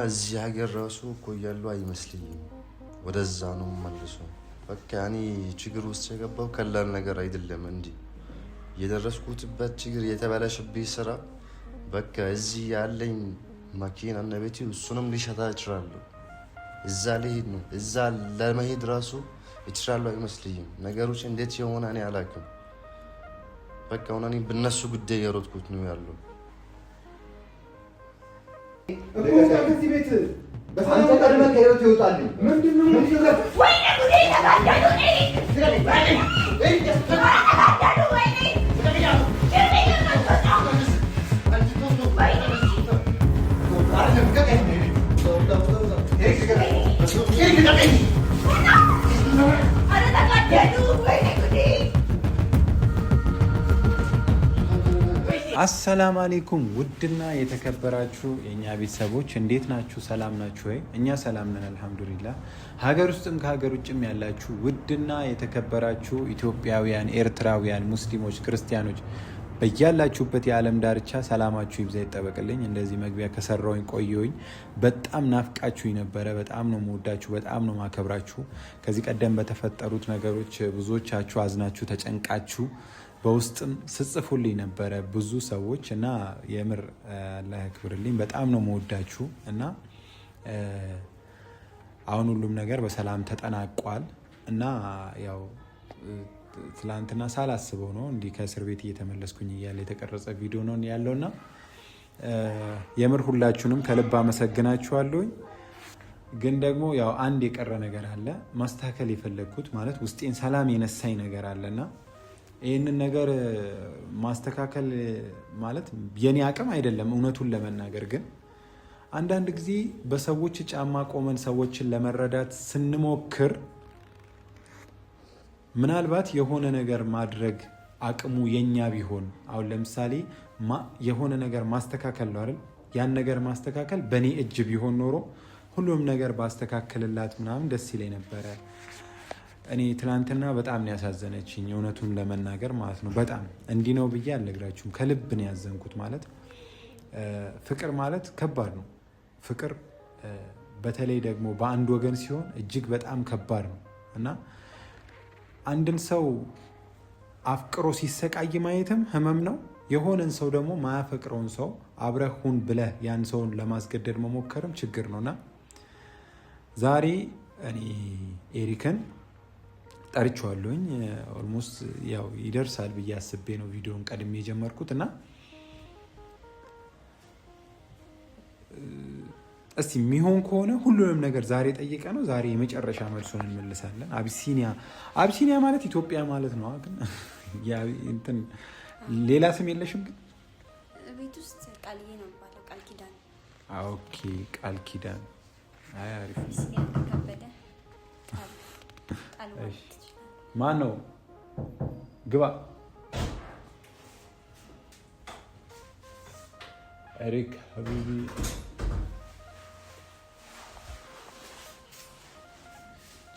እዚህ ሀገር ራሱ እኮ ያለው አይመስልኝም ወደዛ ነው መልሶ በቃ ያኔ ችግር ውስጥ የገባው ቀላል ነገር አይደለም እንዴ የደረስኩትበት ችግር የተበላሸብኝ ስራ በቃ እዚህ ያለኝ ማኪና እና ቤቴ እሱንም ሊሸጣ ይችላል እዛ ልሄድ ነው እዛ ለመሄድ ራሱ ይችላል አይመስልኝም ነገሮች እንዴት የሆነ እኔ አላውቅም በቃ እኔ በእነሱ ጉዳይ ያሮጥኩት ነው ያለው እዚህ ቤት በሳንተ ቀድመህ ከህይወት ይወጣልኝ ምንድነው ወይኔ ጉዴ ተጋደሉ አሰላሙ አለይኩም ውድና የተከበራችሁ የኛ ቤተሰቦች እንዴት ናችሁ? ሰላም ናችሁ ወይ? እኛ ሰላም ነን አልহামዱሊላህ። ሀገር ውስጥም ከሀገር ውጭም ያላችሁ ውድና የተከበራችሁ ኢትዮጵያውያን፣ ኤርትራውያን፣ ሙስሊሞች፣ ክርስቲያኖች በያላችሁበት የዓለም ዳርቻ ሰላማችሁ ይብዛ ይጠበቅልኝ። እንደዚህ መግቢያ ከሰራውኝ ቆየሁኝ። በጣም ናፍቃችሁኝ ነበረ። በጣም ነው የምወዳችሁ፣ በጣም ነው ማከብራችሁ። ከዚህ ቀደም በተፈጠሩት ነገሮች ብዙዎቻችሁ አዝናችሁ ተጨንቃችሁ በውስጥም ስጽፉልኝ ነበረ ብዙ ሰዎች እና የምር አላህ ያክብርልኝ። በጣም ነው መወዳችሁ እና አሁን ሁሉም ነገር በሰላም ተጠናቋል እና ያው ትላንትና ሳላስበው ነው እንዲህ ከእስር ቤት እየተመለስኩኝ እያለ የተቀረጸ ቪዲዮ ነው ያለውና የምር ሁላችሁንም ከልብ አመሰግናችኋለሁኝ። ግን ደግሞ ያው አንድ የቀረ ነገር አለ ማስተካከል የፈለግኩት ማለት ውስጤን ሰላም የነሳኝ ነገር አለና ይህንን ነገር ማስተካከል ማለት የኔ አቅም አይደለም እውነቱን ለመናገር ግን አንዳንድ ጊዜ በሰዎች ጫማ ቆመን ሰዎችን ለመረዳት ስንሞክር ምናልባት የሆነ ነገር ማድረግ አቅሙ የኛ ቢሆን አሁን ለምሳሌ የሆነ ነገር ማስተካከል ነው አይደል ያን ነገር ማስተካከል በኔ እጅ ቢሆን ኖሮ ሁሉም ነገር ባስተካከልላት ምናምን ደስ ይለኝ ነበረ። እኔ ትናንትና በጣም ነው ያሳዘነችኝ እውነቱን ለመናገር ማለት ነው። በጣም እንዲህ ነው ብዬ አልነግራችሁም። ከልብ ነው ያዘንኩት። ማለት ፍቅር ማለት ከባድ ነው። ፍቅር በተለይ ደግሞ በአንድ ወገን ሲሆን እጅግ በጣም ከባድ ነው እና አንድን ሰው አፍቅሮ ሲሰቃይ ማየትም ህመም ነው። የሆነን ሰው ደግሞ ማያፈቅረውን ሰው አብረህ ሁን ብለህ ያን ሰውን ለማስገደድ መሞከርም ችግር ነውና ዛሬ እኔ ኤሪክን ጠርቼዋለሁኝ። ኦልሞስት ያው ይደርሳል ብዬ አስቤ ነው ቪዲዮን ቀድሜ የጀመርኩት እና እስቲ የሚሆን ከሆነ ሁሉንም ነገር ዛሬ ጠይቀ ነው ዛሬ የመጨረሻ መልሱን እንመልሳለን። አቢሲኒያ ማለት ኢትዮጵያ ማለት ነው። ግን እንትን ሌላ ስም የለሽም? ግን ቤት ውስጥ ቃልዬ ነው የሚባለው። ቃል ኪዳን። ኦኬ ቃል ኪዳን። አይ አሪፍ። ከበደ ቃል ማን ነው? ግባ ኤሪክ ሀቢቢ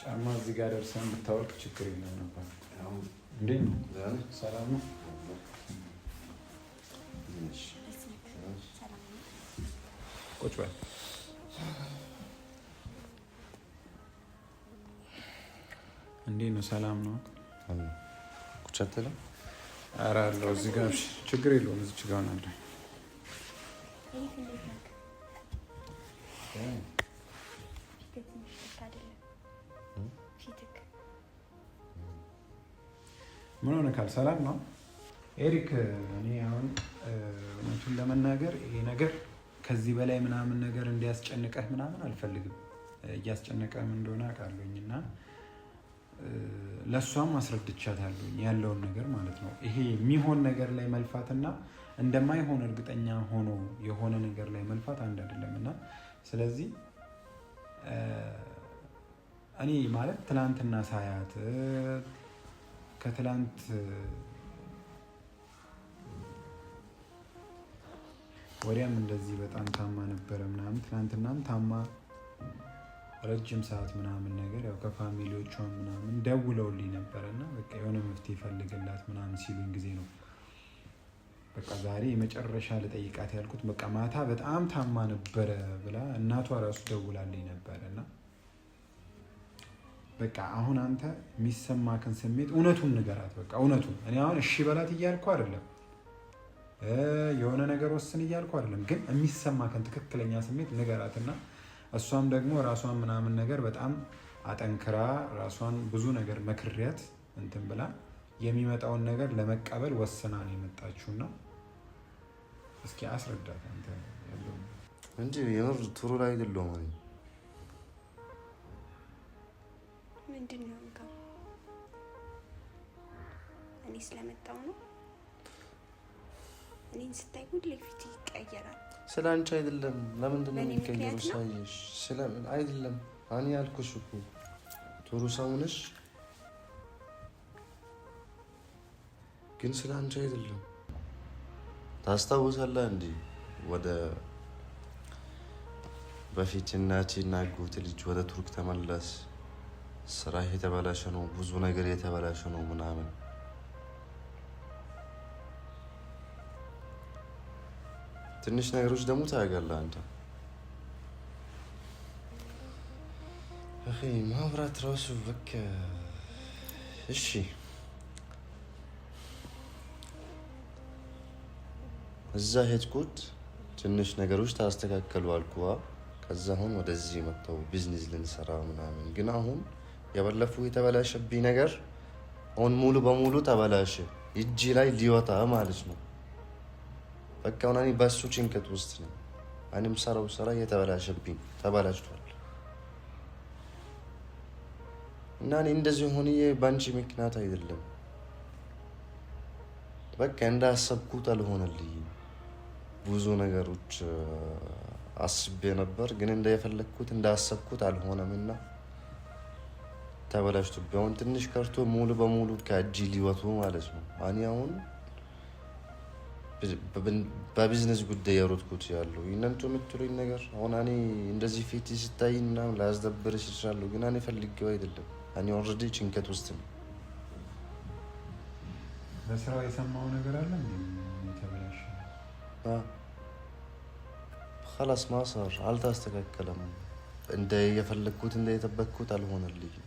ጫማ እዚህ ጋር ደርሰን ብታወልቅ ችግር የለም ነበር። እንዴት ነው? ሰላም ነው? ቁጭ በል። እንዴት ነው? ሰላም ነው? ቁጭ አትልም? ኧረ አለው እዚህ ጋር ችግር የለውም። እዚች ጋር ነው ምን ሆነ? ካል ሰላም ነው ኤሪክ። እኔ አሁን እውነቱን ለመናገር ይሄ ነገር ከዚህ በላይ ምናምን ነገር እንዲያስጨንቀህ ምናምን አልፈልግም። እያስጨነቀህም እንደሆነ አውቃለሁኝ እና ለእሷም አስረድቻታለሁኝ ያለውን ነገር ማለት ነው። ይሄ የሚሆን ነገር ላይ መልፋትና እንደማይሆን እርግጠኛ ሆኖ የሆነ ነገር ላይ መልፋት አንድ አይደለም እና ስለዚህ እኔ ማለት ትናንትና ሳያት ከትላንት ወዲያም እንደዚህ በጣም ታማ ነበረ ምናምን ትናንትናም ታማ ረጅም ሰዓት ምናምን ነገር ያው ከፋሚሊዎቿ ምናምን ደውለውልኝ ነበረና በቃ የሆነ መፍትሄ ፈልግላት ምናምን ሲሉኝ ጊዜ ነው በቃ ዛሬ የመጨረሻ ልጠይቃት ያልኩት በቃ ማታ በጣም ታማ ነበረ ብላ እናቷ ራሱ ደውላልኝ ነበረ እና በቃ አሁን አንተ የሚሰማክን ስሜት እውነቱን ንገራት። በቃ እውነቱን እኔ አሁን እሺ በላት እያልኩ አይደለም፣ የሆነ ነገር ወስን እያልኩ አይደለም፣ ግን የሚሰማክን ትክክለኛ ስሜት ንገራትና እሷም ደግሞ ራሷን ምናምን ነገር በጣም አጠንክራ ራሷን ብዙ ነገር መክሪያት እንትን ብላ የሚመጣውን ነገር ለመቀበል ወስና ነው የመጣችውና እስኪ አስረዳት አንተ ያለው እንጂ የምር ጥሩ ላይ አይደለም። ምንድነው እንካ እኔ ስለመጣው ነው። እኔን ስታይ ሁሌ ፊት ይቀየራል። ስለ አንቺ አይደለም። ለምንድን ነው የሚቀየረው? ሳይሽ ስለምን አይደለም። እኔ ያልኩሽ እኮ ጥሩ ሰው ነሽ፣ ግን ስለ አንቺ አይደለም። ታስታውሳለህ እንዴ ወደ በፊት እናቴና አጎቴ ልጅ ወደ ቱርክ ተመለስ፣ ስራ የተበላሸ ነው፣ ብዙ ነገር የተበላሸ ነው ምናምን። ትንሽ ነገሮች ደግሞ ታያለህ አንተ። ማብራት ራሱ በቃ እሺ እዛ ሄድኩት፣ ትንሽ ነገሮች ታስተካከሉ አልኩዋ። ከዛ አሁን ወደዚህ መጥተው ቢዝነስ ልንሰራ ምናምን። ግን አሁን የባለፉ የተበላሸብኝ ነገር አሁን ሙሉ በሙሉ ተበላሸ፣ እጅ ላይ ሊወጣ ማለት ነው። በቃ አሁን እኔ በሱ ጭንቀት ውስጥ ነው። እኔም ሰራው ስራ የተበላሸብኝ ተበላሽቷል። እና እኔ እንደዚህ ሆኜ ባንቺ ምክንያት አይደለም። በቃ እንዳሰብኩት አልሆነልኝም። ብዙ ነገሮች አስቤ ነበር፣ ግን እንደፈለኩት እንዳሰብኩት አልሆነምና ተበላሽቶብኝ አሁን ትንሽ ቀርቶ ሙሉ በሙሉ ከእጅ ሊወጡ ማለት ነው። እኔ አሁን በቢዝነስ ጉዳይ ያሮጥኩት ያለው እናንተ የምትሉኝ ነገር አሁን እኔ እንደዚህ ፊት ስታይ ምናምን ላስደብርሽ ይችላል፣ ግን እኔ ፈልጌው አይደለም። እኔ ኦልሬዲ ጭንቀት ውስጥ ነው። በስራው የሰማው ነገር አለ እንዴ ተበላሽ? خلاص ما صار አልተስተካከለም። እንደ የፈለኩት እንደ የተበኩት አልሆነልኝም።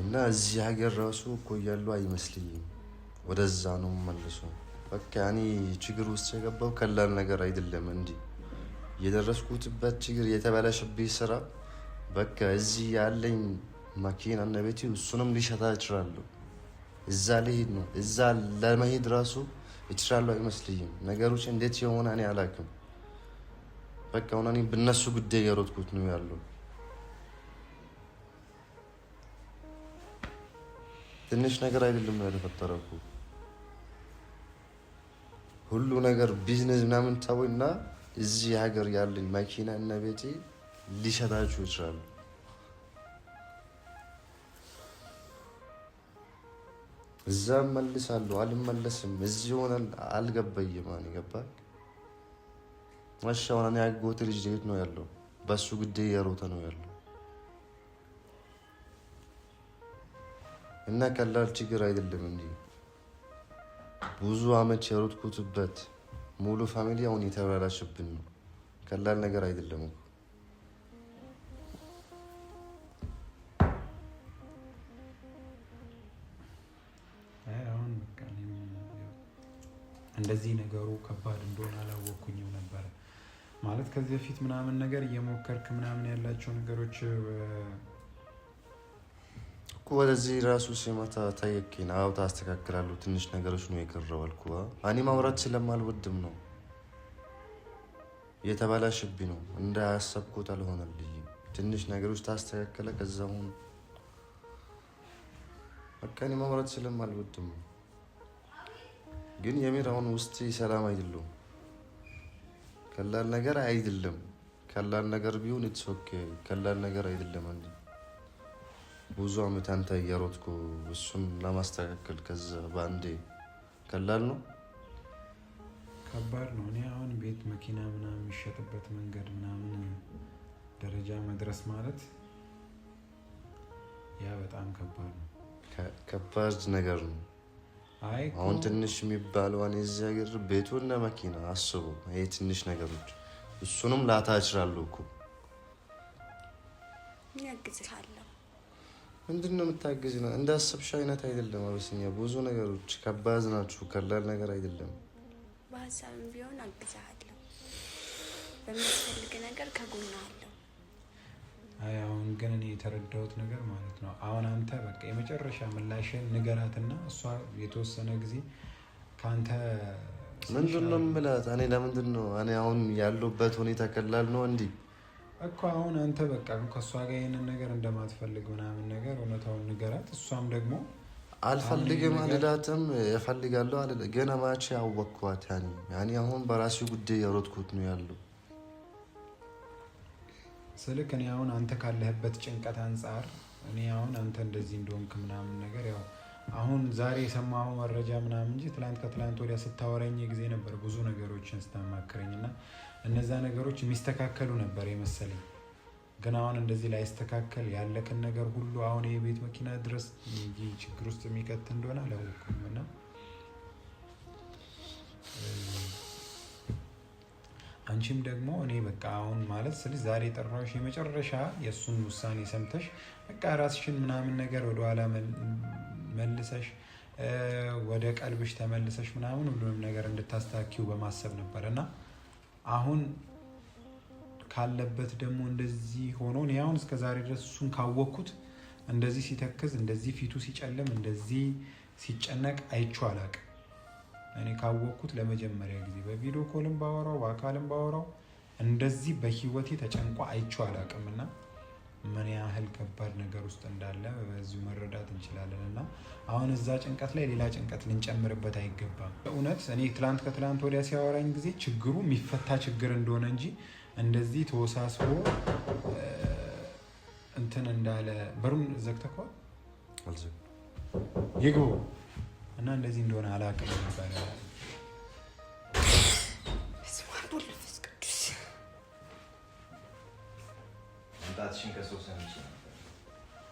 እና እዚህ ሀገር ራሱ እኮ ያለው አይመስልኝም። ወደዛ ነው መልሶ በቃ እኔ ችግር ውስጥ የገባው ቀላል ነገር አይደለም። እንዴ የደረስኩትበት ችግር የተበላሸብኝ ስራ በቃ እዚህ ያለኝ ማኪና እና ቤቴ እሱንም ሊሸጣ ይችላል። እዛ ልሄድ ነው፣ እዛ ለመሄድ ራሱ እችላለሁ አይመስልኝም። ነገሮች እንዴት የሆነ እኔ አላውቅም። በቃ አሁን እኔ በእነሱ ጉዳይ ያሮጥኩት ነው ያለው። ትንሽ ነገር አይደለም የተፈጠረው። ሁሉ ነገር ቢዝነስ ምናምን ታውና እዚህ ሀገር ያለኝ ማኪና እና ቤቴ ሊሸጣችሁ ይችላል። እዛ መልሳለሁ አልመለስም፣ እዚህ ሆነ አልገባኝም። ማን ይገባል? ማሻውን እኔ አጎቴ ልጅ የት ነው ያለው? በሱ ጉዳይ የሮጠ ነው ያለው። እና ቀላል ችግር አይደለም እንዴ ብዙ አመት የሮጥኩትበት ሙሉ ፋሚሊ አሁን የተበላሸብን ነው። ቀላል ነገር አይደለም እኮ። አሁን በቃ እንደዚህ ነገሩ ከባድ እንደሆነ አላወቅኩኝም ነበረ። ማለት ከዚህ በፊት ምናምን ነገር እየሞከርክ ምናምን ያላቸው ነገሮች እኮ ወደዚህ ራሱ ሲመጣ ታየከኝ። አዎ ታስተካክላለሁ፣ ትንሽ ነገሮች ነው የቀረው አልኩ። እኔ ማውራት ስለማልወድም ነው የተበላሽብኝ ነው። እንዳያሰብኩት አልሆነልኝም። ትንሽ ነገሮች ታስተካከለ ከዛ አሁን በቃ እኔ ማውራት ስለማልወድም ነው። ግን የምር አሁን ውስጤ ሰላም አይደለም። ቀላል ነገር አይደለም። ቀላል ነገር ቢሆን ኢትስ ኦኬ። ቀላል ነገር አይደለም እንዴ ብዙ አመት አንተ እየሮጥኩ እሱን ለማስተካከል ከዛ ባንዴ ቀላል ነው? ከባድ ነው። እኔ አሁን ቤት መኪና ምናምን የሚሸጥበት መንገድ ምናምን ደረጃ መድረስ ማለት ያ በጣም ከባድ ነው። ከባድ ነገር ነው። አሁን ትንሽ የሚባለው እኔ እዚህ ሀገር ቤቱና መኪና አስቡ። ይሄ ትንሽ ነገሮች እሱንም ላታ እችላለሁ እኮ ያግዝሃለሁ። ምንድን ነው የምታግዝ ነው? እንዳሰብሽ አይነት አይደለም። አበስኛ ብዙ ነገሮች ከባድ ናቸው። ቀላል ነገር አይደለም። በሀሳብም ቢሆን አግዝሃለሁ። በሚያስፈልግ ነገር ከጎንሃለሁ። አሁን ግን እኔ የተረዳሁት ነገር ማለት ነው አሁን አንተ በቃ የመጨረሻ ምላሽን ንገራትና እሷ የተወሰነ ጊዜ ካንተ ምንድን ነው የምላት? እኔ ለምንድን ነው እኔ አሁን ያለሁበት ሁኔታ ቀላል ነው እንዴ እኮ አሁን አንተ በቃ ከእሷ ጋር ይሄንን ነገር እንደማትፈልግ ምናምን ነገር እውነታውን ንገራት። እሷም ደግሞ አልፈልግም አልላትም፣ እፈልጋለሁ አለ ገና ማቼ አወቅኳት። ያኔ አሁን በራሴ ጉዳይ ያሮጥኩት ነው ያለው ስልክ እኔ አሁን አንተ ካለህበት ጭንቀት አንጻር እኔ አሁን አንተ እንደዚህ እንደሆንክ ምናምን ነገር ያው አሁን ዛሬ የሰማኸው መረጃ ምናምን እንጂ ከትላንት ወዲያ ስታወራኝ ጊዜ ነበር ብዙ ነገሮችን ስታማክረኝና እነዛ ነገሮች የሚስተካከሉ ነበር የመሰለኝ። ግን አሁን እንደዚህ ላይስተካከል ያለክን ነገር ሁሉ አሁን የቤት መኪና ድረስ ችግር ውስጥ የሚከት እንደሆነ አላወቅኩም እና አንቺም ደግሞ እኔ በቃ አሁን ማለት ስለዚህ ዛሬ ጠራሽ የመጨረሻ የእሱን ውሳኔ ሰምተሽ በቃ ራስሽን ምናምን ነገር ወደኋላ መልሰሽ ወደ ቀልብሽ ተመልሰሽ ምናምን ሁሉንም ነገር እንድታስተካክዩ በማሰብ ነበር እና አሁን ካለበት ደግሞ እንደዚህ ሆኖ እኔ አሁን እስከ ዛሬ ድረስ እሱን ካወቅኩት እንደዚህ ሲተክዝ እንደዚህ ፊቱ ሲጨልም እንደዚህ ሲጨነቅ አይቼው አላውቅም። እኔ ካወቅኩት ለመጀመሪያ ጊዜ በቪዲዮ ኮልም ባወራው በአካልም ባወራው እንደዚህ በህይወቴ ተጨንቆ አይቼው አላውቅም እና ምን ያህል ከባድ ነገር ውስጥ እንዳለ በዚሁ መረዳት እንችላለን። እና አሁን እዛ ጭንቀት ላይ ሌላ ጭንቀት ልንጨምርበት አይገባም። እውነት እኔ ከትላንት ወዲያ ሲያወራኝ ጊዜ ችግሩ የሚፈታ ችግር እንደሆነ እንጂ እንደዚህ ተወሳስቦ እንትን እንዳለ በሩን ዘግተከዋል ይግቡ እና እንደዚህ እንደሆነ አላውቅም ነበር።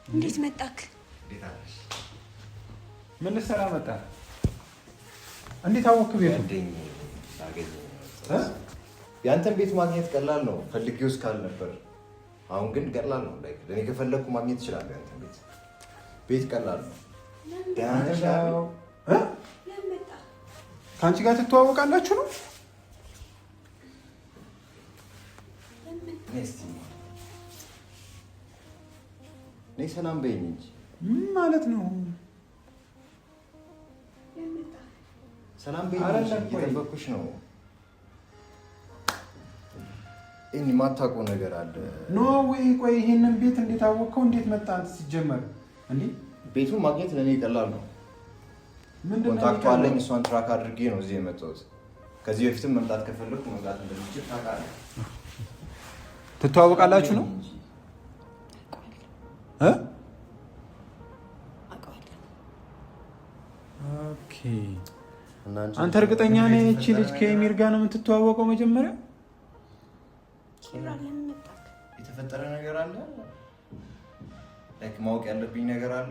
እንዴት መጣክ? ምን ልትሰራ መጣ? እንዴት አወክ? ቤቱ ያንተን ቤት ማግኘት ቀላል ነው ፈልጌው እስካል ነበር። አሁን ግን ቀላል ነው። እኔ ከፈለኩ ማግኘት እችላለሁ። ያንተን ቤት ቀላል ነው። ከአንቺ ጋር ትተዋወቃላችሁ ነው? እኔ ሰላም በይኝ እንጂ ምን ማለት ነው? ሰላም በይኝ እንጂ እየጠበኩሽ ነው። እኔ ማታውቀው ነገር አለ። ኖ ወይ ቆይ፣ ይሄንን ቤት እንዴት አወቀው? እንዴት መጣ ሲጀመር? እንዴ ቤቱን ማግኘት ለኔ ቀላል ነው። ኮንታክቱ አለኝ። እሷን ትራክ አድርጌ ነው እዚህ የመጣሁት። ከዚህ በፊትም መምጣት ከፈለኩ መምጣት እንደምችል ታውቃለህ። ትተዋወቃላችሁ ነው? ኦኬ። አንተ እርግጠኛ ነህ እቺ ልጅ ከኤሚር ጋር ነው የምትተዋወቀው? መጀመሪያ የተፈጠረ ነገር አለ፣ ማወቅ ያለብኝ ነገር አለ።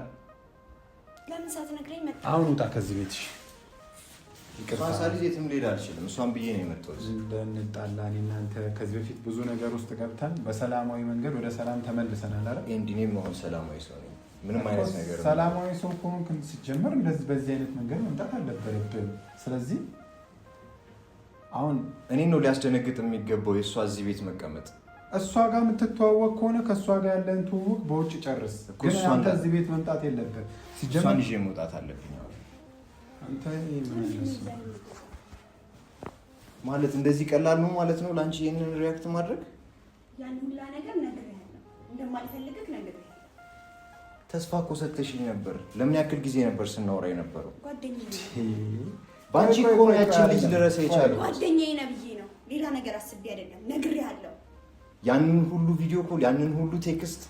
ለምን ሳትነግረኝ መጣ? አሁን ውጣ ከዚህ ቤትሽ። እሷን ሳልይዝ የትም ልሄድ አልችልም። እሷን ብዬ ነው የመጣሁት። እንደንጣላ እናንተ ከዚህ በፊት ብዙ ነገር ውስጥ ገብተን በሰላማዊ መንገድ ወደ ሰላም ተመልሰናል አይደል? እኔም አሁን ሰላማዊ ሰው ነኝ። ምንም አይነት ነገር ሰላማዊ ሰው ከሆንክ ሲጀመር እንደዚህ በዚህ አይነት መንገድ መምጣት አልነበረብህም። ስለዚህ አሁን እኔን ነው ሊያስደነግጥ የሚገባው የእሷ እዚህ ቤት መቀመጥ። እሷ ጋር የምትተዋወቅ ከሆነ ከእሷ ጋር ያለን ትውውቅ በውጭ ጨርስ። ግን አንተ እዚህ ቤት መምጣት የለብህም። እሷን ይዤ መውጣት አለብኝ። አንተ ማለት እንደዚህ ቀላል ነው ማለት ነው ለአንቺ ይህንን ሪያክት ማድረግ? ያን ሁላ ነገር ነግሬሃለሁ፣ እንደማልፈልግህ ነግሬሃለሁ። ተስፋ እኮ ሰጥተሽኝ ነበር። ለምን ያክል ጊዜ ነበር ስናወራ የነበረው? ጓደኛዬ በአንቺ እኮ ነው ያችን ልጅ ልረሳ የቻለው። ጓደኛዬ ነብዬ ነው፣ ሌላ ነገር አስቤ አይደለም። ነግሬሃለሁ። ያንን ሁሉ ቪዲዮ ኮል፣ ያንን ሁሉ ቴክስት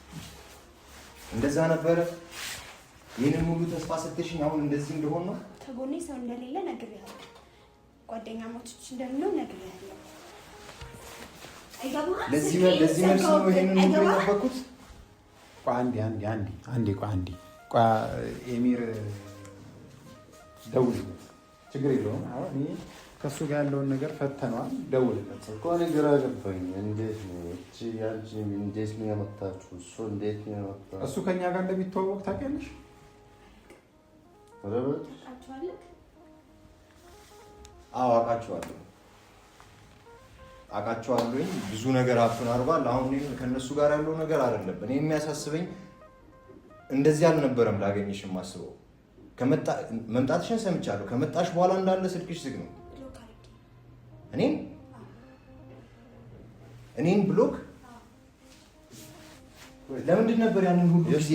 እንደዛ ነበረ። ይህንን ሁሉ ተስፋ ሰጥተሽኝ አሁን እንደዚህ እንደሆነ ነው። ከጎኔ ሰው እንደሌለ ነግሬሃለሁ። ጓደኛሞች እንደምንሆን ነግሬሃለሁ። ለዚህ መልስ ነው ይሄንን ሁሉ የጠበኩት። አንዴ ኤሚር ደውልለት፣ ችግር የለውም። አሁን እኔ ከእሱ ጋር ያለውን ነገር ፈተነዋል። ደውልለት እኮ እኔ ግራ ገባኝ። እንዴት ነው እቺ ያንቺ እንዴት ነው ያመጣችሁ? እሱ እንዴት ነው ያመጣው? እሱ ከኛ ጋር እንደሚተዋወቅ ታውቂያለሽ? ረበት አውቃቸዋለሁ። ብዙ ነገር አፍን አርጓል። አሁን ከነሱ ጋር ያለው ነገር አይደለም እኔ የሚያሳስበኝ። እንደዚህ አልነበረም ላገኝሽ የማስበው። መምጣትሽን ሰምቻለሁ። ከመጣሽ በኋላ እንዳለ ስልክሽ ዝግ ነው። እኔን ብሎክ ለምንድን ነበር ያንን ሁሉ ጊዜ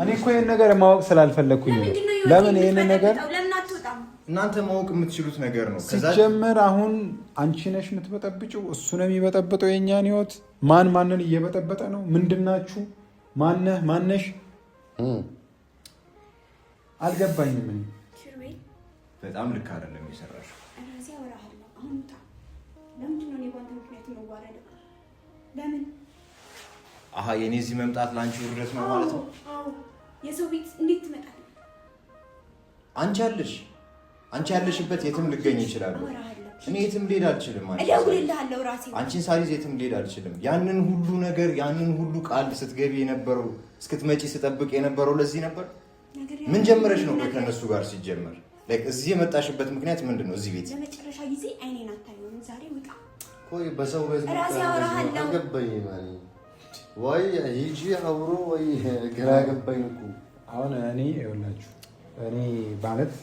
እኔ እኮ ይሄን ነገር ማወቅ ስላልፈለኩኝ ለምን ይሄን ነገር እናንተ ማወቅ የምትችሉት ነገር ነው። ሲጀመር አሁን አንቺ ነሽ የምትበጠብጪው፣ እሱ ነው የሚበጠብጠው የእኛን ህይወት። ማንን እየበጠበጠ ነው? ምንድናችሁ? ማነሽ? አልገባኝም። ምን በጣም ልክ አይደለም የሰራሽው። የኔ እዚህ መምጣት ለአንቺ ውርደት ነው ማለት ነው? የሰው ቤት እንዴት ትመጣለህ? አንቺ ያለሽበት የትም ልገኝ ይችላል። እኔ የትም ልሄድ አልችልም። እደውልልሃለሁ ራሴ። አንቺን ሳልይዝ የትም ልሄድ አልችልም። ያንን ሁሉ ነገር ያንን ሁሉ ቃል ስትገቢ የነበረው እስክትመጪ ስጠብቅ የነበረው ለዚህ ነበር። ምን ጀምረሽ ነው ከነሱ ጋር ሲጀመር? እዚህ የመጣሽበት ምክንያት ምንድን ነው? እዚህ ቤት ለመጨረሻ ጊዜ አይኔን አታየውም። ዛሬ ውጣ። ቆይ በሰው ቤት ራሴ አወራሃለሁ። አልገባኝ ማለት ወይ ሂጂ አብሮ ወይ ግራ ገባኝ እኮ። አሁን እኔ ይኸውላችሁ እኔ ማለት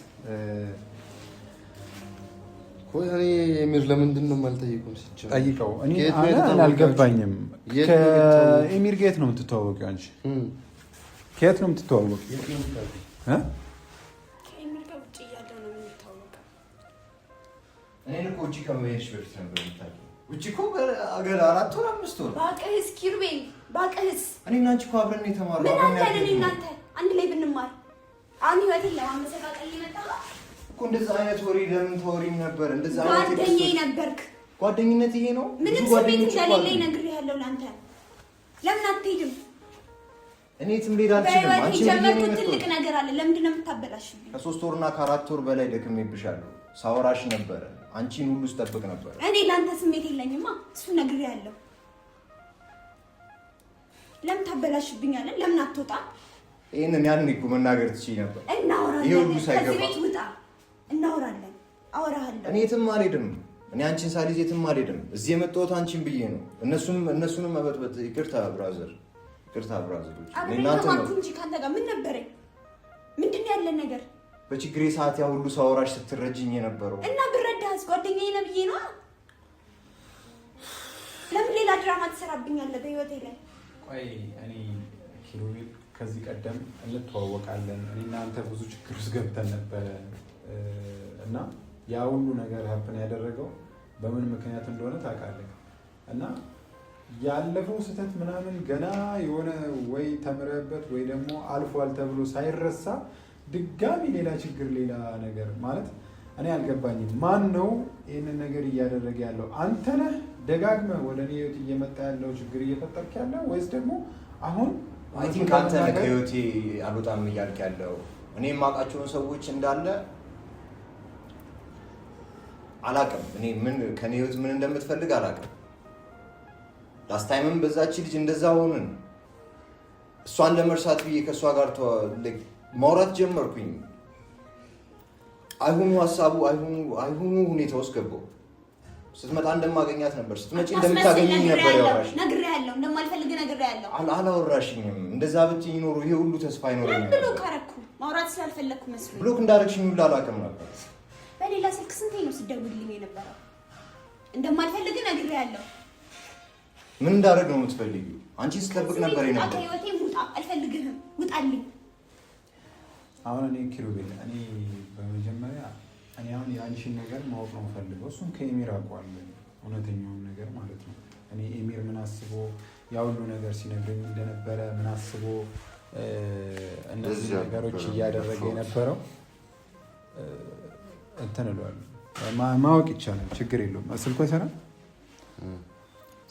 ቆይ እኔ ኤሚር ለምንድን ነው የማልጠይቀው? ሲጀምር ጠይቀው። እኔ አልገባኝም። ከኤሚር ጋር የት ነው የምትተዋወቂው አንቺ? ከየት ነው የምትተዋወቂው? ከኤሚር ጋር ውጭ እያለሁ ነው የምንተዋወቀው። እኔን እኮ ውጭ ከመሄድሽ በፊት ነበር የምታውቂው። ውጭ እኮ አገር 4 ወር 5 ወር ባቀህስ ኪሩቤል ባቀህስ። እኔና አንቺ እኮ አብረን ነው የተማርነው። ምን አለን እኔ እናንተ አንድ ላይ ብንማር? አሁን ህይወቴን ለማመሰቃቀል ይመጣል እኮ። እንደዛ አይነት ወሬ ለምን ታወሪኝ ነበር? እንደዛ አይነት ጓደኛዬ ነበርክ። ጓደኝነት ይሄ ነው? ምንም ስሜት እንደሌለኝ ነግሬሃለሁ። ለአንተ ለምን አትሄድም? እኔ የትም ልሄድ አልችልም። አንቺ ጀመርኩት ትልቅ ነገር አለ። ለምንድን ነው የምታበላሽብኝ? ከ3 ወርና ከ4 ወር በላይ ደክሜብሻለሁ። ሳወራሽ ነበረ። አንቺን ሁሉ ስጠብቅ ነበር። እኔ ለአንተ ስሜት የለኝማ። እሱ ነግሬሃለሁ። ለምን ታበላሽብኛለህ? ለምን አትወጣ? ይሄንን ያንን እኮ መናገር ትችይ ነበር። እናወራለን። ይሄ ሁሉ ሳይገባ ከዚህ ቤት ውጣ። እናወራለን። አወራሃለሁ። እኔ የትም አልሄድም። እኔ አንቺን ሳልይዝ የትም አልሄድም። እዚህ የመጣሁት አንቺን ብዬ ነው። እነሱንም መበጥበጥ። ይቅርታ ብራዘር፣ ይቅርታ ብራዘሮች። እናንተ ነው እንጂ ካንተ ጋር ምን ነበረኝ? ምንድን ነው ያለን ነገር? በችግሬ ሰዓት ያ ሁሉ ሳወራሽ ስትረጅኝ የነበረው እና ብረዳስ ጓደኛዬ ነህ ብዬ ነው። ለምን ሌላ ድራማ ትሰራብኛለህ በህይወቴ ላይ? ቆይ እኔ ኪሩቤል ከዚህ ቀደም እንተዋወቃለን። እኔ እናንተ ብዙ ችግር ውስጥ ገብተን ነበረ እና ያ ሁሉ ነገር ሀፕን ያደረገው በምን ምክንያት እንደሆነ ታውቃለህ። እና ያለፈው ስህተት ምናምን ገና የሆነ ወይ ተምረህበት ወይ ደግሞ አልፏል ተብሎ ሳይረሳ ድጋሚ ሌላ ችግር ሌላ ነገር ማለት እኔ አልገባኝም። ማን ነው ይህንን ነገር እያደረገ ያለው? አንተ ነህ ደጋግመህ ወደ እኔ ህይወት እየመጣ ያለው ችግር እየፈጠርክ ያለው ወይስ ደግሞ አሁን አይ ቲንክ አንተ ነህ ከህይወቴ አልወጣም እያልክ ያለው? እኔ የማውቃቸውን ሰዎች እንዳለ አላውቅም። እኔ ምን ከኔ ህይወት ምን እንደምትፈልግ አላውቅም። ላስት ታይምም በዛች ልጅ እንደዛ ሆንን። እሷን ለመርሳት ብዬ ከእሷ ጋር ማውራት ጀመርኩኝ። አይሁኑ ሀሳቡ አይሁኑ ሁኔታ ውስጥ ገባሁ። ስትመጣ እንደማገኛት ነበር፣ ስትመጪ እንደምታገኘኝ ነበር ያወራሽ። ነግሬሃለሁ፣ እንደማልፈልግ ነግሬሃለሁ። አላወራሽኝም። እንደዛ ብትይ ኖሮ ይሄ ሁሉ ተስፋ አይኖረኝም። ምን ብሎክ አደረኩ? ማውራት ስላልፈለግኩ መስሎኝ። ብሎክ እንዳደረግሽኝ ሁሉ አላውቅም ነበር። በሌላ ስልክ ስንቴ ነው ስትደውልልኝ የነበረው? እንደማልፈልግ ነግሬሃለሁ። ምን እንዳደረግ ነው የምትፈልጊው? አንቺን ስጠብቅ ነበር የነበረው። ከህይወቴ ውጣ፣ አልፈልግህም፣ ውጣልኝ። አሁን እኔ ኪሩቤል እኔ በመጀመሪያ እኔ አሁን የአንቺን ነገር ማወቅ ነው የምፈልገው። እሱም ከኤሚር አውቀዋለሁ እውነተኛውን ነገር ማለት ነው። እኔ ኤሚር ምን አስቦ ያ ሁሉ ነገር ሲነግረኝ እንደነበረ ምን አስቦ እነዚህ ነገሮች እያደረገ የነበረው እንትን እለዋለሁ ማወቅ ይቻላል። ችግር የለውም። ስልኩ አይሰራም።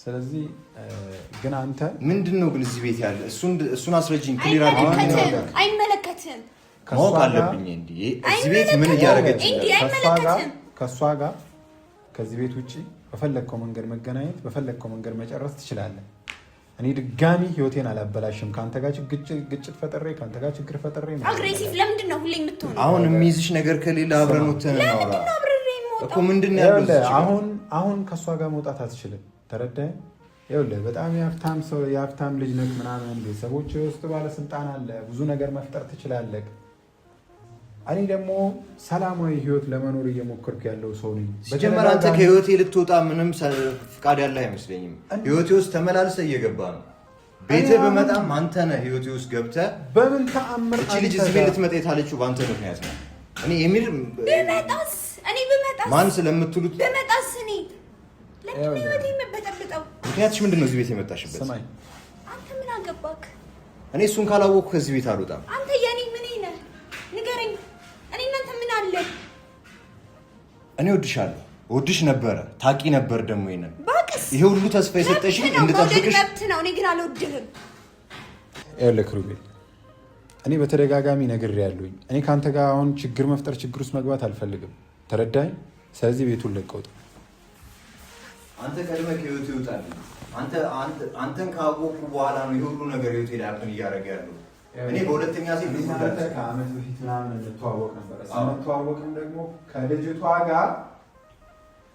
ስለዚህ ግን አንተ ምንድን ነው ግን እዚህ ቤት ያለ እሱን አስረጅኝ። ክሊር አይመለከትም። ማወቅ አለብኝ። እንዲ እዚህ ቤት ምን እያደረገች ከእሷ ጋር ከዚህ ቤት ውጭ በፈለግከው መንገድ መገናኘት በፈለግከው መንገድ መጨረስ ትችላለህ። እኔ ድጋሚ ህይወቴን አላበላሽም። ከአንተ ጋር ግጭት ፈጥሬ ከአንተ ጋር ችግር ፈጥሬ አግሬሲቭ ለምንድን ነው ሁሌ የምትሆነው? አሁን የሚይዝሽ ነገር ከሌለ አብረን ወተን እናውራ እኮ። ምንድን ነው ያለው? አሁን ከእሷ ጋር መውጣት አትችልም። ተረዳኸኝ? ይኸውልህ በጣም የሀብታም ልጅ ነህ ምናምን፣ ቤተሰቦች ውስጥ ባለስልጣን አለ፣ ብዙ ነገር መፍጠር ትችላለህ። እኔ ደግሞ ሰላማዊ ህይወት ለመኖር እየሞከርኩ ያለው ሰው ነኝ። በጀመር አንተ ከህይወቴ ልትወጣ ምንም ፍቃድ ያለ አይመስለኝም። ህይወቴ ውስጥ ተመላልሰህ እየገባ ነው። ቤትህ በመጣም አንተ ነህ ህይወቴ ውስጥ ገብተህ በምን ተአምር እቺ ልጅ እዚህ ቤት ልትመጣ የታለችው በአንተ ምክንያት ነው። እኔ የሚል ብመጣስ ማን ስለምትሉት ብመጣስ እኔ ለምን ህይወቴ የምበጠብጠው? ምክንያትሽ ምንድን ነው? እዚህ ቤት የመጣሽበት ስማኝ፣ አንተ ምን አገባክ? እኔ እሱን ካላወቅኩ ከዚህ ቤት አልወጣም። አንተ የኔ ምን ነህ ንገረኝ። እኔ እናንተ ምን አለ? እኔ ወድሻለሁ፣ ወድሽ ነበረ፣ ታቂ ነበር ደግሞ ይሄንን ባክስ። ይሄ ሁሉ ተስፋ የሰጠሽ እንድጠብቅሽ መብት ነው። እኔ ግን አልወድህም። ይኸውልህ ሩቤል፣ እኔ በተደጋጋሚ ነግሬያለሁኝ። እኔ ከአንተ ጋር አሁን ችግር መፍጠር ችግር ውስጥ መግባት አልፈልግም። ተረዳኝ? ስለዚህ ቤቱን ለቀውጥ አንተ ቀድመህ ከህይወት ይወጣል። አንተን ካወቅኩ በኋላ ነው የሁሉ ነገር ህይወቴ ላይ አብን እያደረገ ያለው። እኔ በሁለተኛ ሴት ከዓመት በፊት ምናምን እንተዋወቅ ነበረ። ስንተዋወቅም ደግሞ ከልጅቷ ጋር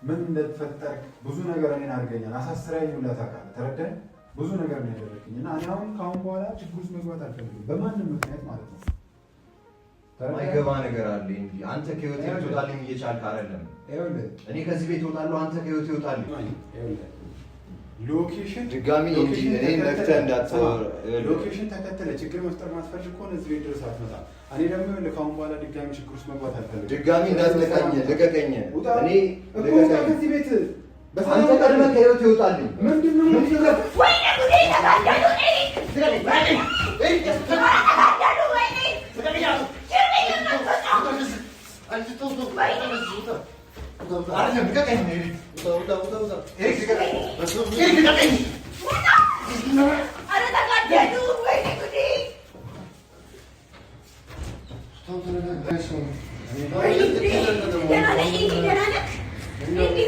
ምን እንደተፈጠርክ ብዙ ነገር እኔን አድርገኛል። አሳስራኝ ሁላ ታውቃለህ። ተረዳኝ? ብዙ ነገር ነው ያደረግኝ እና እኔ ከአሁን በኋላ ችግር ውስጥ መግባት አልፈልግም፣ በማንም ምክንያት ማለት ነው። ማይገባ ነገር አለ እንጂ አንተ ከህይወቴ ትወጣልኝ እየቻልክ አይደለም። እኔ ከዚህ ቤት እወጣለሁ፣ አንተ ከህይወቴ ትወጣልኝ። ሎኬሽን ድጋሚ እንጂ እኔ ነክተህ እንዳትተው። ሎኬሽን ተከተለ ችግር መፍጠር ማትፈልግ ከሆነ እዚህ ቤት ድረስ አትመጣም። እኔ ደግሞ ከአሁን በኋላ ድጋሚ ችግር ውስጥ መግባት አልፈልግም። ድጋሚ እንዳትነካኝ፣ ልቀቀኝ። እኔ ልቀቀኝ ከዚህ ቤት። አንተ ቀድመህ ከህይወቴ ይወጣልኝ። ምንድን ነው ወይኔ ጉዴ ተጋደሉ። እኔ